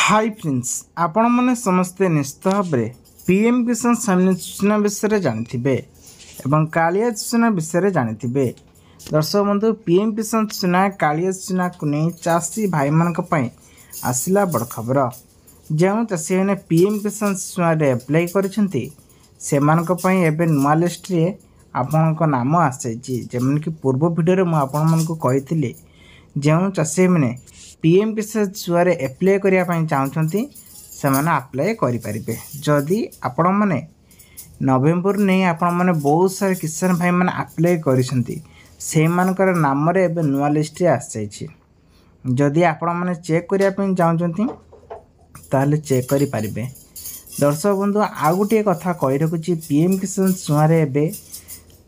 Hi friends आपण मैंने समस्ते निश्चित भाव में पीएम किसान सम्मान योजना विषय जानते एवं कालिया योजना विषय जानते। दर्शक बंधु पीएम किसान योजना कालिया योजना को नहीं चाषी भाई मान आसला बड़ खबर। जो चाषी मैंने पीएम किसान योजना एप्लाई कर नुआ लिस्ट आपण नाम आसाई जमीन पूर्व भिडियो मुझे जो चाषी मैंने पीएम किसान योजना एप्लाई करने चाहते से अप्लाई करें। जदि आपण मैंने नवेम्बर नहीं आपण मैंने बहुत सारे किसान भाई मैंने अप्लाई कर नाम नुआ लिस्ट आसी। जदि आपण मैंने चेक करने चाहते ताले चेक करें। दर्शक बंधु आउ गोटे कथा कही रखुच्छी पीएम किसान योजना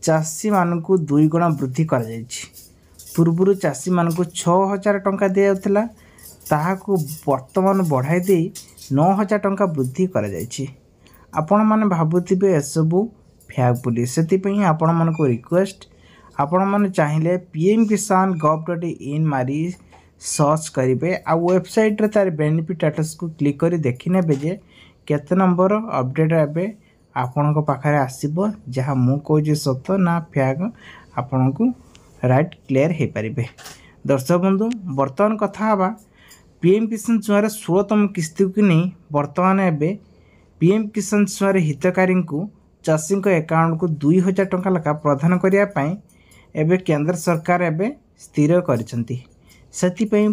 चाषी मानक 2 गुणा वृद्धि कर पूर्व चाषी मानक 6,000 टंका दि जाता ताहाकू वर्तमान बढ़ाई दे 9,000 टंका वृद्धि कर आपण मैंने भावुवे एसबू फैक बोली से आपण मन को रिक्वेस्ट आपण मैंने चाहिए पीएम किसान gov.in मारी सर्च करेंगे आ वेबसाइट रे तार बेनिफिट स्टेटस को क्लिक कर देखी ने जे केते नंबर अपडेट एबे आपण को पाखरे आसीबो जहाँ मु कहूँ सत ना फैक आपण को राइट क्लियर हो पारे। दर्शक बंधु वर्तमान कथा हवा पीएम किसान योजना 16तम किस्ती को नहीं वर्तमान एवं पीएम किसान योजना हितकारी को चाषी अकाउंट को 2,000 टंका लेखा प्रदान करने केंद्र सरकार एवं स्थिर करिसेंती।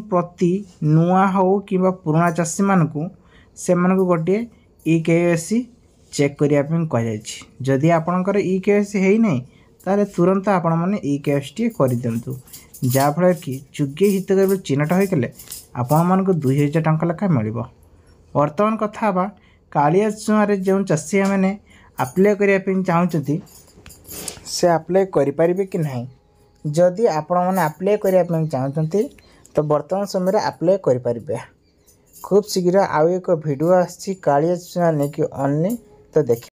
प्रति नुआ हो कि पुराना चाषी मानक से गोटे EKYC चेक करने कही। जदि आपणकर EKYC है नहीं ताले तुरंत आपण मैंने EKYC कर दिंतु जहाँफल कि योग्य हितकारी चिन्हट होगले आपण मानक 2,000 टंका लेखा मिल। वर्तमान कथा कालिया योजना जो चाषी मैंने अप्लाई करने चाहते से अप्लाई करें कि नहीं। जदि आपण मैंने अप्लाई करने चाहते तो वर्तमान समय अप्लाई करें। खूब शीघ्र आउ एक वीडियो आसी कालिया योजना नहीं कि ऑनलाइन तो देख।